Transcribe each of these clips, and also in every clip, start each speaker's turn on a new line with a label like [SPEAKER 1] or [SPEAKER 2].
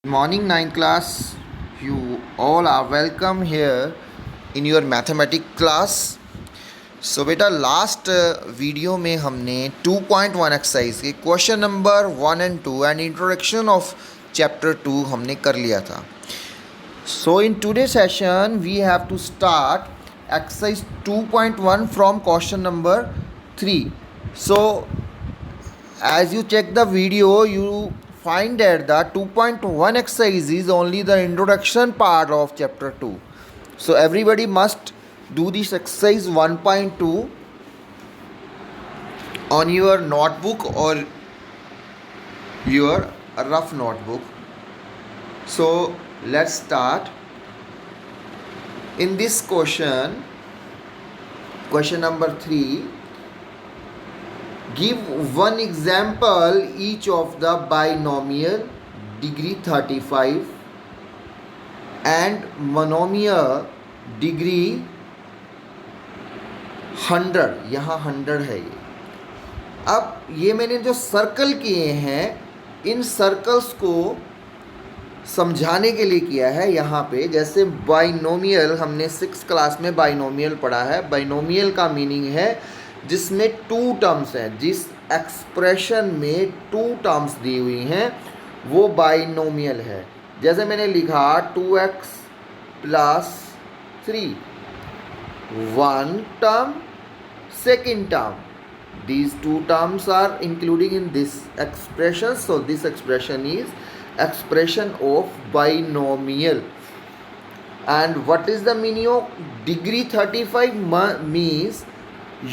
[SPEAKER 1] Morning 9th class, you all are welcome here in your mathematics class. सो बेटा last video में हमने 2.1 exercise के question number 1 and 2 and introduction of chapter 2 हमने कर लिया था. So in today session we have to start exercise 2.1 from question number 3. So as you check the video, you find that the 2.1 exercise is only the introduction part of chapter 2. So everybody must do this exercise 1.2 on your notebook or your rough notebook. So let's start. In this question number 3, give one example each of the binomial degree 35 and monomial degree 100. यहाँ 100 है ये. अब ये मैंने जो circle किए हैं इन circles को समझाने के लिए किया है. यहाँ पे जैसे बाइनोमियल हमने 6th क्लास में बाइनोमियल पढ़ा है. बाइनोमियल का मीनिंग है जिसमें टू टर्म्स हैं, जिस एक्सप्रेशन में टू टर्म्स दी हुई हैं वो बाइनोमियल है. जैसे मैंने लिखा 2x plus 3, one term second term, these two terms are including in this expression. So this expression is expression of binomial. And what is the meaning of degree 35? Means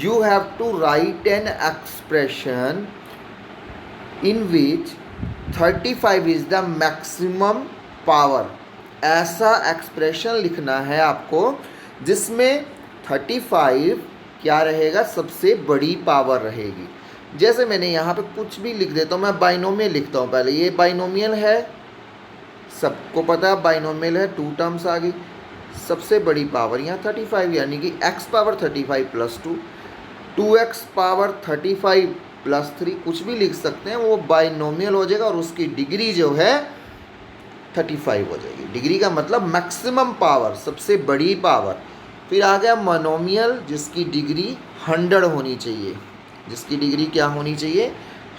[SPEAKER 1] you have to write an expression in which 35 is the maximum power. ऐसा expression लिखना है आपको जिसमें 35 क्या रहेगा, सबसे बड़ी power रहेगी. जैसे मैंने यहाँ पे कुछ भी लिख देता हूँ, मैं बाइनोमियल लिखता हूँ. पहले ये बाइनोमियल है, सबको पता है बाइनोमियल है, टू टर्म्स आ गई. सबसे बड़ी पावर यहाँ 35 यानी कि x power 35 plus 2, 2x power 35 plus 3, कुछ भी लिख सकते हैं, वो बाइनोमियल हो जाएगा और उसकी डिग्री जो है 35 हो जाएगी. डिग्री का मतलब मैक्सिमम पावर, सबसे बड़ी पावर. फिर आ गया मोनोमियल जिसकी डिग्री 100 होनी चाहिए. जिसकी डिग्री क्या होनी चाहिए,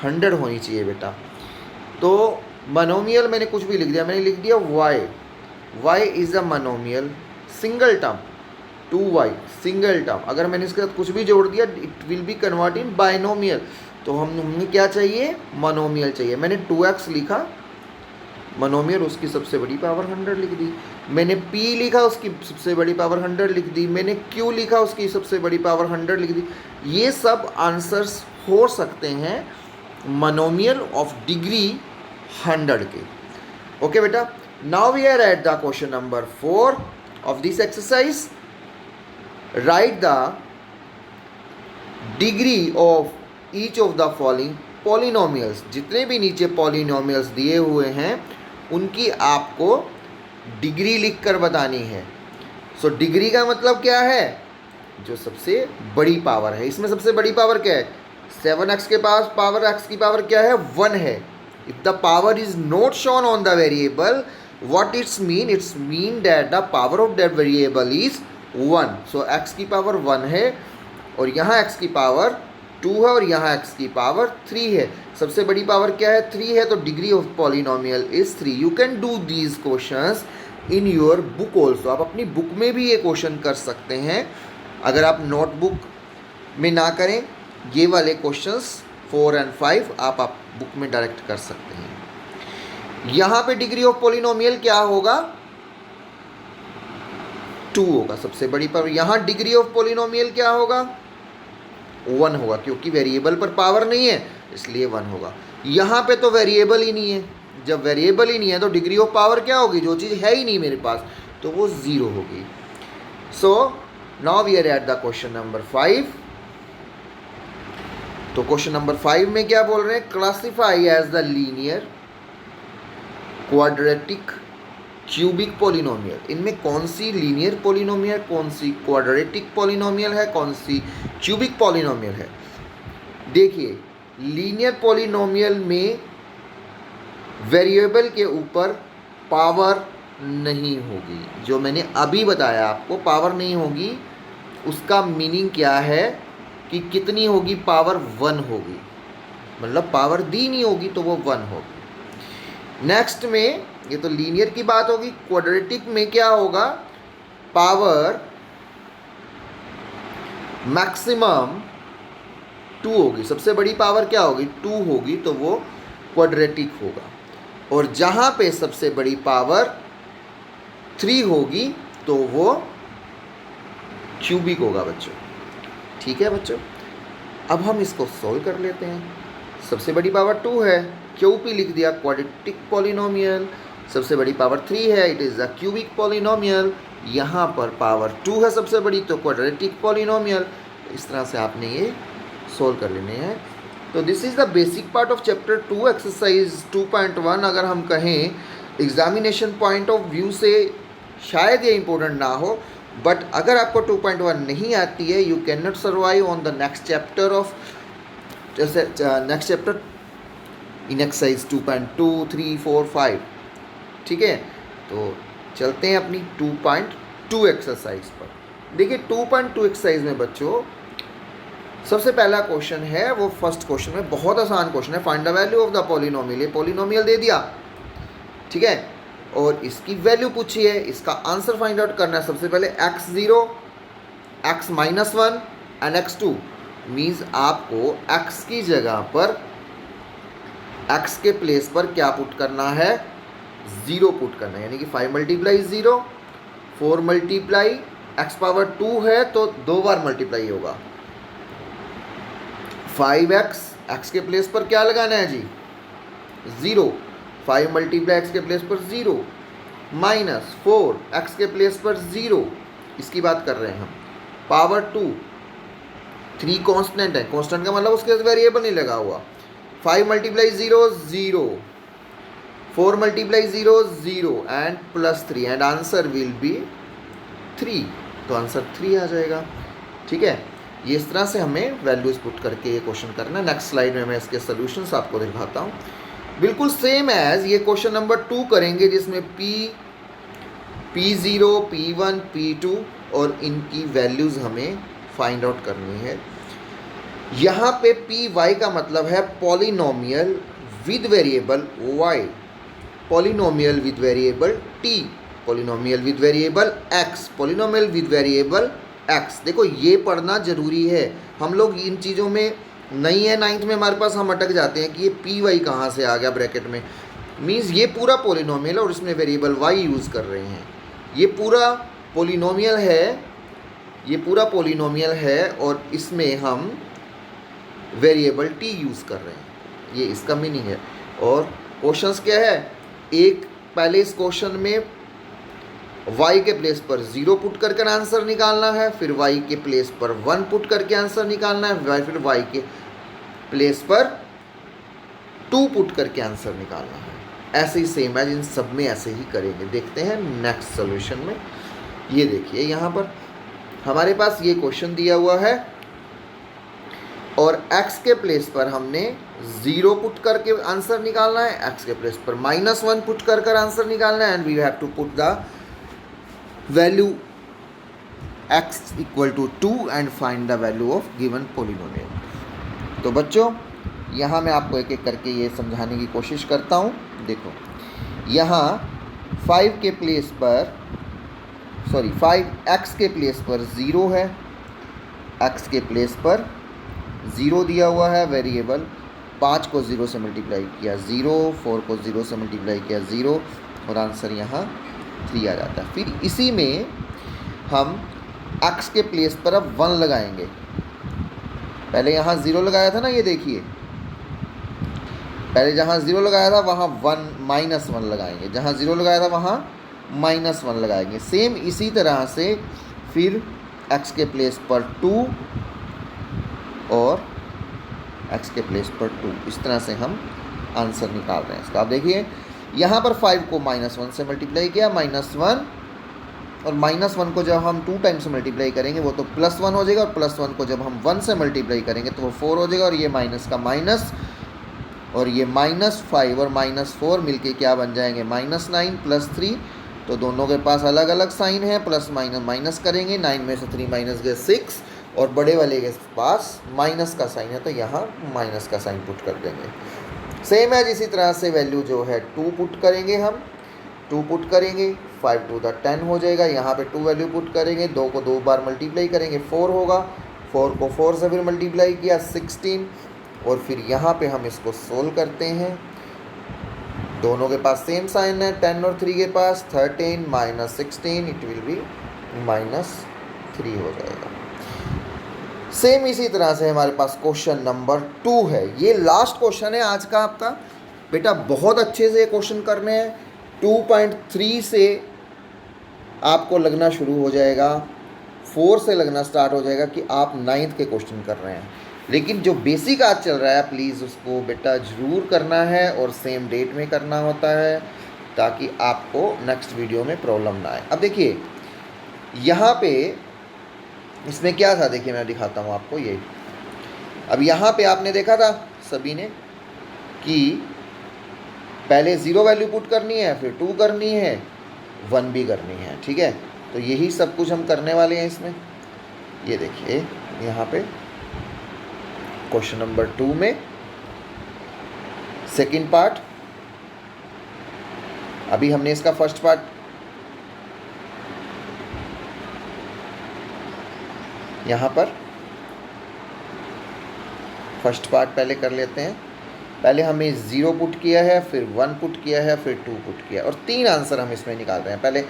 [SPEAKER 1] 100 होनी चाहिए बेटा. तो मोनोमियल मैंने कुछ भी लिख दिया, मैंने लिख दिया y is a monomial single term, 2y single term. अगर मैंने इसके साथ कुछ भी जोड़ दिया it will be convert in binomial. तो हमें क्या चाहिए, मोनोमियल चाहिए. मैंने 2x लिखा मोनोमियल, उसकी सबसे बड़ी पावर 100 लिख दी. मैंने p लिखा, उसकी सबसे बड़ी पावर 100 लिख दी. मैंने q लिखा, उसकी सबसे बड़ी पावर 100 लिख दी. ये सब आंसर्स हो सकते हैं मोनोमियल ऑफ डिग्री 100 के. ओके बेटा. Now we are at the question number 4 of this exercise. Write the degree of each of the following polynomials. जितने भी नीचे पॉलिनोमियल्स दिए हुए हैं उनकी आपको डिग्री लिखकर बतानी है. सो डिग्री का मतलब क्या है, जो सबसे बड़ी पावर है. इसमें सबसे बड़ी पावर क्या है, 7x के पास पावर x की पावर क्या है, 1 है. If the power is not shown on the variable, what it's mean that the power of that variable is 1. So x की पावर 1 है और यहाँ x की पावर 2 है और यहाँ x की पावर 3 है. सबसे बड़ी पावर क्या है, 3 है. तो degree of polynomial is 3. You can do these questions in your book also. आप अपनी बुक में भी ये क्वेश्चन कर सकते हैं. अगर आप नोटबुक में ना करें, ये वाले क्वेश्चंस 4 एंड 5 आप बुक में डायरेक्ट कर सकते हैं. यहाँ पे डिग्री ऑफ पॉलिनोमियल क्या होगा, 2 होगा सबसे बड़ी पावर. यहाँ डिग्री ऑफ पॉलिनोमियल क्या होगा, 1 होगा, क्योंकि वेरिएबल पर पावर नहीं है इसलिए 1 होगा. यहाँ पे तो वेरिएबल ही नहीं है. जब वेरिएबल ही नहीं है तो डिग्री ऑफ पावर क्या होगी, जो चीज़ है ही नहीं मेरे पास, तो वो 0 होगी. So now we are at the question number 5. तो क्वेश्चन नंबर 5 में क्या बोल रहे हैं, classify as the linear, quadratic, cubic polynomial. इनमें कौन सी लीनियर पॉलिनोमियल, कौन सी क्वाड्रेटिक पॉलिनोमियल है, कौन सी क्यूबिक पॉलिनोमियल है. देखिए लीनियर पॉलिनोमियल में वेरिएबल के ऊपर पावर नहीं होगी। जो मैंने अभी बताया आपको पावर नहीं होगी, उसका मीनिंग क्या है कि कितनी होगी, पावर 1 होगी, मतलब पावर दी नहीं होगी तो वो 1 होगी। नेक्स्ट में, ये तो लीनियर की बात होगी, क्वाड्रेटिक में क्या होगा, पावर मैक्सिमम 2 होगी, सबसे बड़ी पावर क्या होगी, 2 होगी, तो वो क्वाड्रेटिक होगा। और जहाँ पे सबसे बड़ी पावर 3 होगी तो वो क्यूबिक होगा बच्चों। ठीक है बच्चों, अब हम इसको सोल्व कर लेते हैं। सबसे बड़ी पावर 2 है, क्यूपी लिख दिया, क्वाड्रेटिक पॉलिनोमियल। सबसे बड़ी पावर 3 है, it is a cubic polynomial. यहाँ पर पावर 2 है सबसे बड़ी, तो क्वाड्रेटिक पॉलिनोमियल। इस तरह से आपने ये सोल्व कर लेने हैं। तो this is the basic part of chapter 2 exercise 2.1। अगर हम कहें एग्जामिनेशन पॉइंट ऑफ व्यू से शायद ये इम्पोर्टेंट ना हो, बट अगर आपको 2.1 नहीं आती है, you can not survive on the next chapter of, जैसे नेक्स्ट चैप्टर इन एक्सरसाइज 2.2, 3, 4, 5। ठीक है, तो चलते हैं अपनी 2.2 एक्सरसाइज पर। देखिए 2.2 एक्सरसाइज में बच्चों सबसे पहला क्वेश्चन है, वो फर्स्ट क्वेश्चन में बहुत आसान क्वेश्चन है, find the value of the polynomial. ये पॉलिनोमियल दे दिया, ठीक है, और इसकी वैल्यू पूछी है, इसका आंसर फाइंड आउट करना है। सबसे पहले x0, x-1 and x2 means आपको x की जगह पर, x के प्लेस पर क्या पुट करना है, 0 पुट करना है, यानी कि 5 मल्टीप्लाई 0, 4 मल्टीप्लाई x पावर 2 है तो 2 बार मल्टीप्लाई होगा, 5x, x के प्लेस पर क्या लगाना है जी, 0, 5 मल्टीप्लाई x के प्लेस पर 0, माइनस 4 x के प्लेस पर 0, इसकी बात कर रहे हैं हम, पावर 2, 3 कांस्टेंट है, कांस्टेंट का मतलब उसके वेरिएबल नहीं लगा हुआ, 5 multiply 0 0, 4 multiply 0 0 and plus 3 and answer will be 3, तो आंसर 3 आ जाएगा। ठीक है, ये इस तरह से हमें वैल्यूज पुट करके ये क्वेश्चन करना है। नेक्स्ट स्लाइड में मैं इसके सॉल्यूशंस आपको दिखाता हूँ। बिल्कुल सेम एज ये क्वेश्चन नंबर 2 करेंगे, जिसमें P0, P1, P2 और इनकी वैल्यूज़ हमें फाइंड आउट करनी है। यहाँ पे Py का मतलब है polynomial with variable y, polynomial with variable t, polynomial with variable x, polynomial with variable x। देखो ये पढ़ना ज़रूरी है, हम लोग इन चीज़ों में नहीं है, 9th में हमारे पास हम अटक जाते हैं कि ये Py कहाँ से आ गया ब्रैकेट में, मीन्स ये पूरा पॉलिनोमियल है और इसमें वेरिएबल y यूज़ कर रहे हैं। ये पूरा पॉलिनोमियल है, ये पूरा पॉलिनोमियल है और इसमें हम वेरिएबल t यूज़ कर रहे हैं, ये इसका मीनिंग है। और क्वेश्चंस क्या है, एक पहले इस क्वेश्चन में y के प्लेस पर 0 पुट करके आंसर निकालना है, फिर y के प्लेस पर 1 पुट करके आंसर निकालना है, फिर y के प्लेस पर 2 पुट करके आंसर निकालना है। ऐसे ही सेम है, इन सब में ऐसे ही करेंगे। देखते हैं नेक्स्ट सोल्यूशन में। ये देखिए यहाँ पर हमारे पास ये क्वेश्चन दिया हुआ है और x के प्लेस पर हमने 0 पुट करके आंसर निकालना है, x के प्लेस पर -1 पुट कर आंसर निकालना है, and we have to put the value x equal to 2 and find the value of given polynomial. तो बच्चों यहाँ मैं आपको एक एक करके ये समझाने की कोशिश करता हूँ। देखो यहाँ 5 के प्लेस पर 5x के प्लेस पर 0 है, x के प्लेस पर 0 दिया हुआ है वेरिएबल, 5 को 0 से मल्टीप्लाई किया 0, 4 को 0 से मल्टीप्लाई किया 0 और आंसर यहाँ 3 आ जाता है। फिर इसी में हम x के प्लेस पर अब 1 लगाएंगे, पहले यहाँ 0 लगाया था ना, ये देखिए पहले जहाँ 0 लगाया था वहाँ -1 लगाएंगे, जहाँ 0 लगाया था वहाँ -1 लगाएंगे। सेम इसी तरह से फिर x के प्लेस पर 2 और x के प्लेस पर 2, इस तरह से हम आंसर निकाल रहे हैं इसका। आप देखिए यहाँ पर 5 को -1 से मल्टीप्लाई किया, -1, और -1 को जब हम 2 टाइम्स मल्टीप्लाई करेंगे वो तो +1 हो जाएगा, और +1 को जब हम 1 से मल्टीप्लाई करेंगे तो वो 4 हो जाएगा, और ये माइनस का माइनस और ये -5 और -4 मिलके क्या बन जाएंगे, -9 + 3। तो दोनों के पास अलग अलग साइन है, प्लस माइनस माइनस करेंगे, 9 में से 3 माइनस गए 6, और बड़े वाले के पास माइनस का साइन है तो यहाँ माइनस का साइन पुट कर देंगे। सेम है, इसी तरह से वैल्यू जो है 2 पुट करेंगे, हम 2 पुट करेंगे, 5 to the 10 हो जाएगा। यहाँ पे 2 वैल्यू पुट करेंगे, 2 को 2 बार मल्टीप्लाई करेंगे 4 होगा, 4 को 4 से फिर मल्टीप्लाई किया 16, और फिर यहाँ पे हम इसको सोल्व करते हैं। दोनों के पास सेम साइन है, 10 और 3 के पास 13 - 16 इट विल बी -3 हो जाएगा। सेम इसी तरह से हमारे पास क्वेश्चन नंबर 2 है। ये लास्ट क्वेश्चन है आज का आपका। बेटा बहुत अच्छे से क्वेश्चन करने हैं। 2.3 से आपको लगना शुरू हो जाएगा, 4 से लगना स्टार्ट हो जाएगा कि आप 9th के क्वेश्चन कर रहे हैं। लेकिन जो बेसिक आज चल रहा है प्लीज़ उसको बेटा ज़रूर करना है, और सेम डेट में करना होता है ताकि आपको नेक्स्ट वीडियो में प्रॉब्लम ना आए। अब देखिए यहाँ पे इसमें क्या था, देखिए मैं दिखाता हूँ आपको ये। अब यहाँ पे आपने देखा था सभी ने कि पहले 0 वैल्यू पुट करनी है, फिर 2 करनी है, 1 भी करनी है, ठीक है। तो यही सब कुछ हम करने वाले हैं इसमें। ये देखिए यहाँ पे क्वेश्चन नंबर 2 में सेकंड पार्ट, अभी हमने इसका फर्स्ट पार्ट यहाँ पर फर्स्ट पार्ट पहले कर लेते हैं। पहले हमने 0 पुट किया है, फिर 1 पुट किया है, फिर 2 पुट किया, और 3 आंसर हम इसमें निकाल रहे हैं। पहले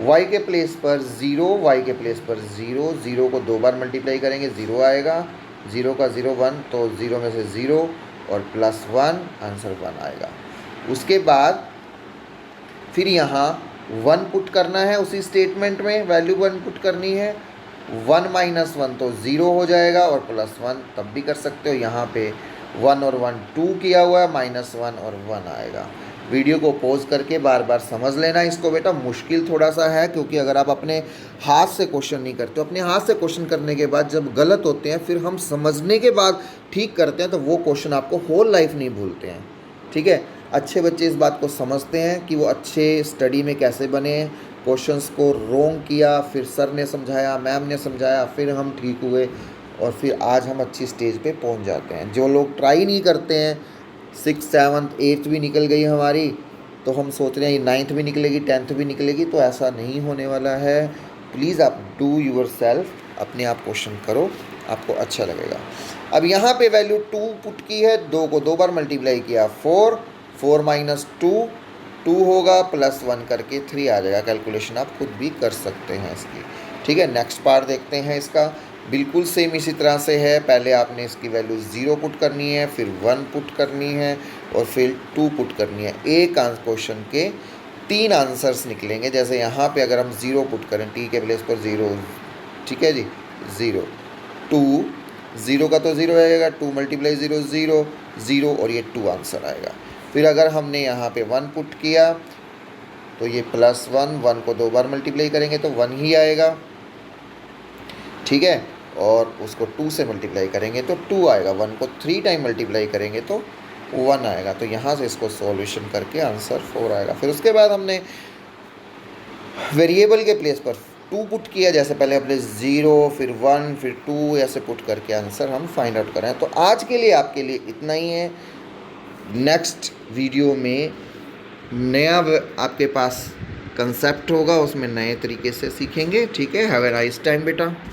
[SPEAKER 1] y के प्लेस पर 0, y के प्लेस पर 0, 0 को 2 बार मल्टीप्लाई करेंगे 0 आएगा, 0 का 0 1, तो 0 में से 0 और +1 आंसर 1 आएगा। उसके बाद फिर यहाँ 1 पुट करना है, उसी स्टेटमेंट में वैल्यू 1 पुट करनी है। 1 - 1 तो 0 हो जाएगा, और +1 तब भी कर सकते हो। यहाँ पे 1 और 1 2 किया हुआ है, -1 और 1 आएगा। वीडियो को पॉज करके बार बार समझ लेना इसको बेटा। मुश्किल थोड़ा सा है क्योंकि अगर आप अपने हाथ से क्वेश्चन नहीं करते, अपने हाथ से क्वेश्चन करने के बाद जब गलत होते हैं फिर हम समझने के बाद ठीक करते हैं, तो वो क्वेश्चन आपको होल लाइफ नहीं भूलते हैं, ठीक है। अच्छे बच्चे इस बात को समझते हैं कि वो अच्छे स्टडी में कैसे बने। क्वेश्चंस को रोंग किया, फिर सर ने समझाया, मैम ने समझाया, फिर हम ठीक हुए, और फिर आज हम अच्छी स्टेज पे पहुंच जाते हैं। जो लोग ट्राई नहीं करते हैं, 6th 7th 8th भी निकल गई हमारी, तो हम सोच रहे हैं 9th भी निकलेगी, 10th भी निकलेगी, तो ऐसा नहीं होने वाला है। प्लीज़ आप डू योर सेल्फ, अपने आप क्वेश्चन करो, आपको अच्छा लगेगा। अब यहाँ पे वैल्यू 2 पुट की है, 2 को 2 बार मल्टीप्लाई किया 4, 4 - 2 2 होगा, +1 करके 3 आ जाएगा। कैलकुलेशन आप खुद भी कर सकते हैं इसकी, ठीक है। नेक्स्ट पार्ट देखते हैं इसका। बिल्कुल सेम इसी तरह से है। पहले आपने इसकी वैल्यू 0 पुट करनी है, फिर 1 पुट करनी है, और फिर 2 पुट करनी है। एक क्वेश्चन के 3 आंसर्स निकलेंगे। जैसे यहाँ पे अगर हम 0 पुट करें, t के प्लेस पर 0, ठीक है जी, 0 2, 0 का तो 0 आएगा, 2 × 0 0 0, और ये 2 आंसर आएगा। फिर अगर हमने यहाँ पे 1 पुट किया तो ये +1, 1 को 2 बार मल्टीप्लाई करेंगे तो 1 ही आएगा, ठीक है। और उसको 2 से मल्टीप्लाई करेंगे तो 2 आएगा, 1 को 3 टाइम मल्टीप्लाई करेंगे तो 1 आएगा। तो यहाँ से इसको सॉल्यूशन करके आंसर 4 आएगा। फिर उसके बाद हमने वेरिएबल के प्लेस पर 2 पुट किया, जैसे पहले हमने 0, फिर 1, फिर 2 ऐसे पुट करके आंसर हम फाइंड आउट करें। तो आज के लिए आपके लिए इतना ही है। नेक्स्ट वीडियो में नया आपके पास कंसेप्ट होगा, उसमें नए तरीके से सीखेंगे, ठीक है। हैव ए नाइस टाइम बेटा।